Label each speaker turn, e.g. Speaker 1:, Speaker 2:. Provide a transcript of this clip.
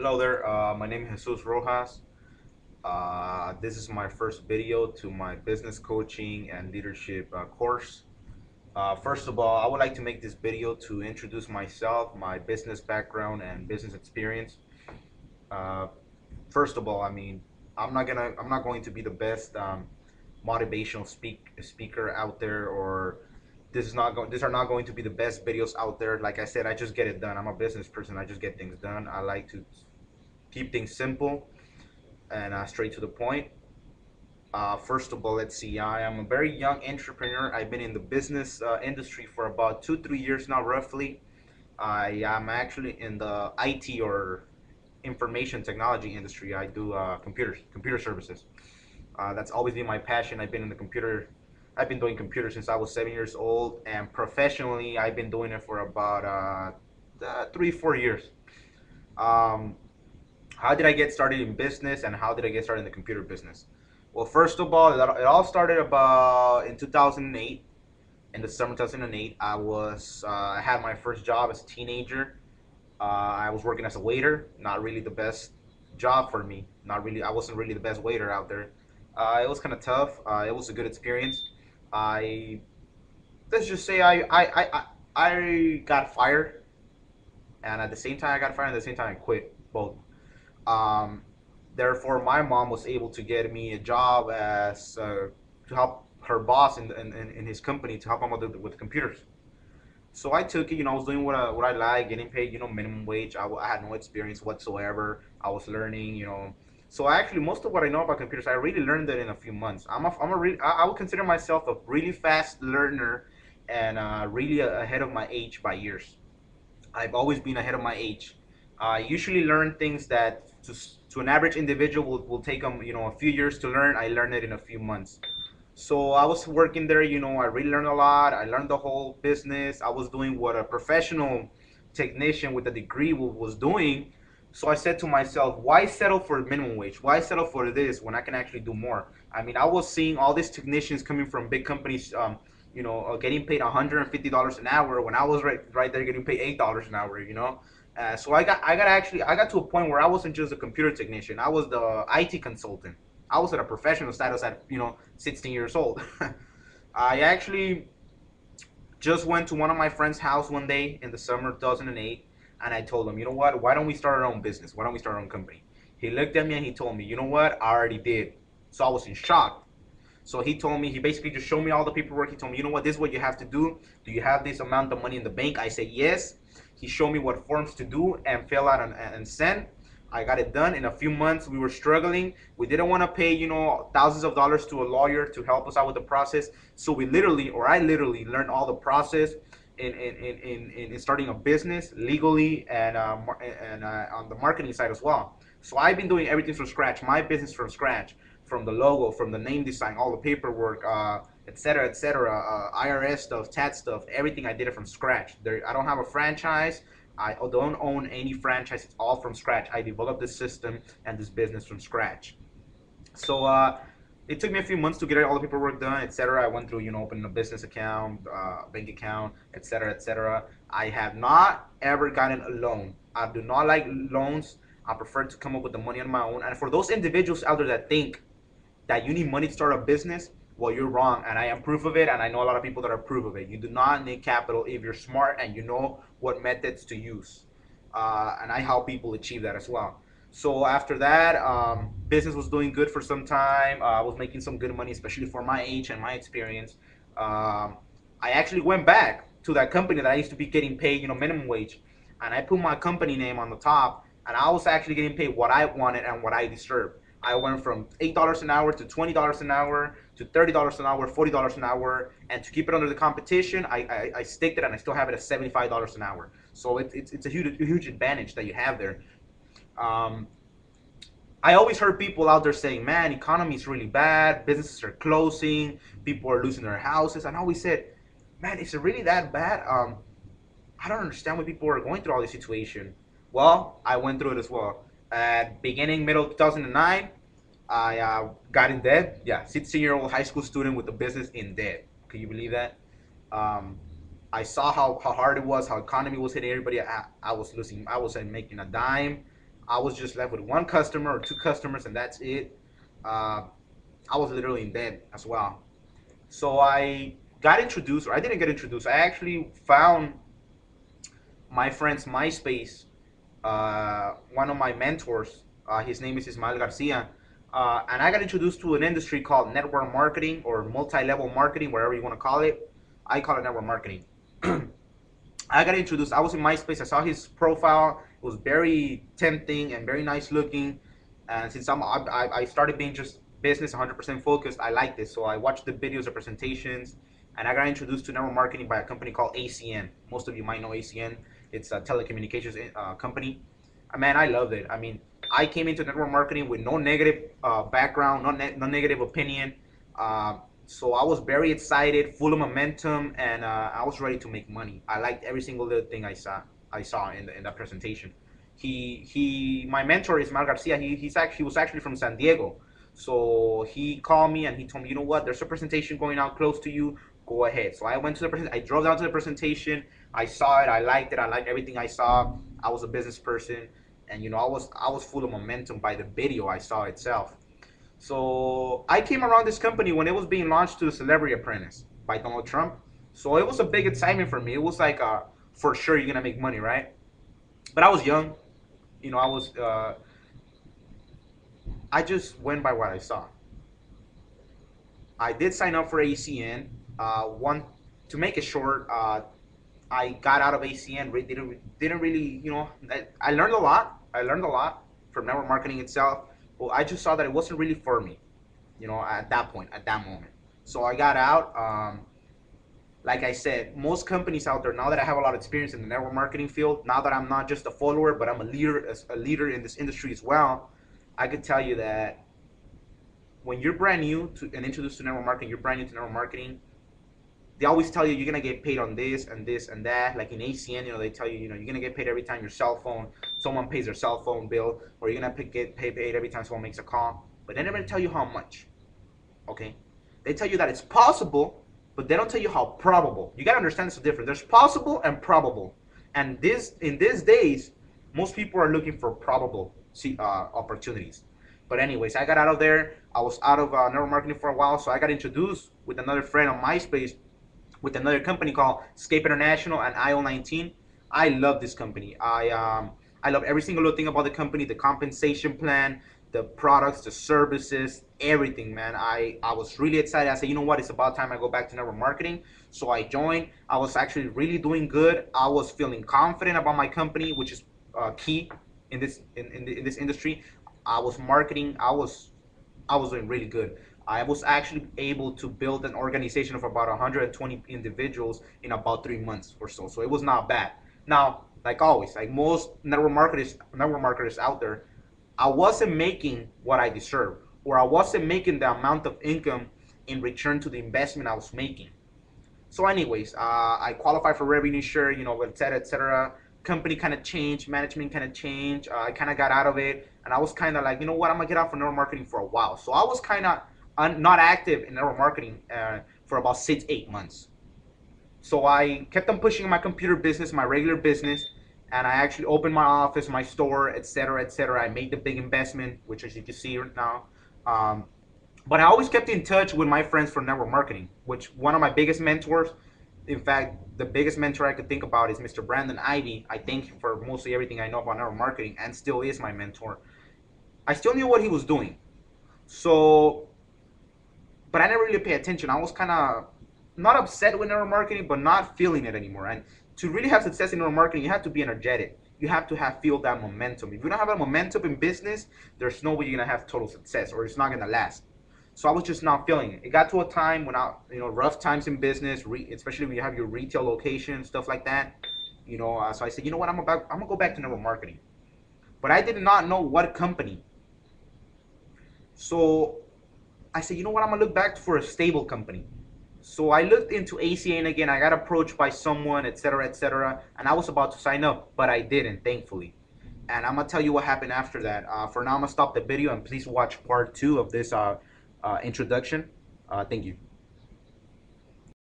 Speaker 1: Hello there, my name is Jesus Rojas. This is my first video to my business coaching and leadership course. First of all, I would like to make this video to introduce myself, my business background and business experience. Uh, First of all, I'm not going to be the best motivational speaker out there, or these are not going to be the best videos out there. Like I said, I just get it done. I'm a business person. I just get things done. I like to keep things simple and straight to the point. First of all, let's see. I am a very young entrepreneur. I've been in the business industry for about 2, 3 years now, roughly. I am actually in the IT or information technology industry. I do computer services. That's always been my passion. I've been in the computer. I've been doing computers since I was 7 years old, and professionally, I've been doing it for about 3, 4 years. Um, how did I get started in business, and how did I get started in the computer business? Well, first of all, it all started about in 2008. In the summer 2008, I had my first job as a teenager. I was working as a waiter. Not really the best job for me. Not really. I wasn't really the best waiter out there. It was kind of tough. It was a good experience. I Let's just say I got fired, and at the same time I got fired. At the same time I quit both. Um, Therefore, my mom was able to get me a job as to help her boss in his company to help him with computers. So I took it. I was doing what I like, getting paid, minimum wage. I had no experience whatsoever. I was learning. So actually, most of what I know about computers, I really learned it in a few months. I would consider myself a really fast learner and really ahead of my age by years. I've always been ahead of my age. I usually learn things that to an average individual will take them, a few years to learn. I learned it in a few months. So I was working there, I really learned a lot. I learned the whole business. I was doing what a professional technician with a degree was doing. So I said to myself, why settle for minimum wage? Why settle for this when I can actually do more? I mean, I was seeing all these technicians coming from big companies, getting paid $150 an hour when I was right there getting paid $8 an hour. So I got to a point where I wasn't just a computer technician. I was the IT consultant. I was at a professional status at 16 years old. I actually just went to one of my friend's house one day in the summer of 2008, and I told him, you know what? Why don't we start our own business? Why don't we start our own company? He looked at me and he told me, you know what? I already did. So I was in shock. So he told me, he basically just showed me all the paperwork. He told me, you know what, this is what you have to do. Do you have this amount of money in the bank? I said, yes. He showed me what forms to do and fill out and send. I got it done in a few months. We were struggling. We didn't want to pay, thousands of dollars to a lawyer to help us out with the process. So I literally learned all the process in starting a business legally and on the marketing side as well. So I've been doing everything from scratch, my business from scratch, from the logo, from the name design, all the paperwork, et cetera, IRS stuff, tax stuff, everything I did it from scratch. I don't have a franchise. I don't own any franchise. It's all from scratch. I developed this system and this business from scratch. So it took me a few months to get all the paperwork done, etc. I went through, opening a business account, bank account, etc., etc. I have not ever gotten a loan. I do not like loans. I prefer to come up with the money on my own. And for those individuals out there that think that you need money to start a business, well, you're wrong, and I am proof of it, and I know a lot of people that are proof of it. You do not need capital if you're smart and you know what methods to use, and I help people achieve that as well. So after that, business was doing good for some time. I was making some good money, especially for my age and my experience. I actually went back to that company that I used to be getting paid, minimum wage, and I put my company name on the top, and I was actually getting paid what I wanted and what I deserved. I went from $8 an hour to $20 an hour to $30 an hour, $40 an hour, and to keep it under the competition, I sticked it and I still have it at $75 an hour. So it's a huge advantage that you have there. Um, I always heard people out there saying, "Man, economy is really bad. Businesses are closing. People are losing their houses." And I always said, "Man, is it really that bad?" I don't understand why people are going through all this situation. Well, I went through it as well. At beginning, middle of 2009, I got in debt. Yeah, 16-year-old high school student with a business in debt. Can you believe that? Um, I saw how hard it was, how economy was hitting everybody. I was losing. I wasn't making a dime. I was just left with one customer or two customers, and that's it. Uh, I was literally in debt as well. So I got introduced, or I didn't get introduced. I actually found my friend's MySpace. One of my mentors, his name is Ismael Garcia, and I got introduced to an industry called network marketing or multi-level marketing, whatever you want to call it. I call it network marketing. I got introduced. I was in MySpace. I saw his profile. It was very tempting and very nice looking. And since I started being just business 100% focused, I liked it. So I watched the videos, the presentations, and I got introduced to network marketing by a company called ACN. Most of you might know ACN. It's a telecommunications company. Man, I loved it. I mean, I came into network marketing with no negative background, no negative opinion. So I was very excited, full of momentum, and I was ready to make money. I liked every single little thing I saw in that presentation. My mentor is Mal Garcia. He was actually from San Diego, so he called me and he told me, you know what? There's a presentation going out close to you. Go ahead. So I went to the presentation. I drove down to the presentation. I saw it. I liked it. I liked everything I saw. I was a business person, and I was full of momentum by the video I saw itself. So I came around this company when it was being launched to the Celebrity Apprentice by Donald Trump. So it was a big excitement for me. It was like, for sure you're gonna make money, right? But I was young, I just went by what I saw. I did sign up for ACN. One To make it short, I got out of ACN. Didn't really, I learned a lot. I learned a lot from network marketing itself. But I just saw that it wasn't really for me, at that point, at that moment. So I got out. Like I said, most companies out there, now that I have a lot of experience in the network marketing field, now that I'm not just a follower, but I'm a leader in this industry as well, I could tell you that when you're brand new to and introduced to network marketing, you're brand new to network marketing, they always tell you you're gonna get paid on this and this and that. Like in ACN, they tell you, you're gonna get paid every time your cell phone, someone pays their cell phone bill, or you're gonna get paid every time someone makes a call. But they never tell you how much. Okay, they tell you that it's possible, but they don't tell you how probable. You gotta understand there's a difference. There's possible and probable, and in these days, most people are looking for probable opportunities. But anyways, I got out of there. I was out of network marketing for a while, so I got introduced with another friend on MySpace with another company called Scape International and IO19. I love this company. I love every single little thing about the company, the compensation plan, the products, the services, everything, man. I was really excited. I said, you know what? It's about time I go back to network marketing. So I joined. I was actually really doing good. I was feeling confident about my company, which is key in this industry. I was marketing. I was doing really good. I was actually able to build an organization of about 120 individuals in about 3 months or so. So it was not bad. Now, like always, like most network marketers out there, I wasn't making what I deserve, or I wasn't making the amount of income in return to the investment I was making. So, anyways, I qualified for revenue share, et cetera, et cetera. Company kind of changed, management kind of changed. I kind of got out of it, and I was kind of like, you know what, I'm gonna get out from network marketing for a while. So I was kind of not active in network marketing for about 6, 8 months. So I kept on pushing my computer business, my regular business, and I actually opened my office, my store, etc., etc. I made the big investment, which as you can see right now. Um, but I always kept in touch with my friends from network marketing, which one of my biggest mentors, in fact, the biggest mentor I could think about is Mr. Brandon Ivy. I thank him for mostly everything I know about network marketing and still is my mentor. I still knew what he was doing. So, but I never really paid attention. I was kind of not upset with network marketing, but not feeling it anymore. And to really have success in network marketing, you have to be energetic. You have to feel that momentum. If you don't have that momentum in business, there's no way you're gonna have total success, or it's not gonna last. So I was just not feeling it. It got to a time when rough times in business, especially when you have your retail location, stuff like that. So I said, you know what, I'm gonna go back to network marketing. But I did not know what company. So I said, you know what, I'm gonna look back for a stable company. So I looked into ACN again. I got approached by someone, etc., etc., and I was about to sign up, but I didn't, thankfully. And I'm gonna tell you what happened after that. For now, I'm gonna stop the video, and please watch part 2 of this introduction. Thank you.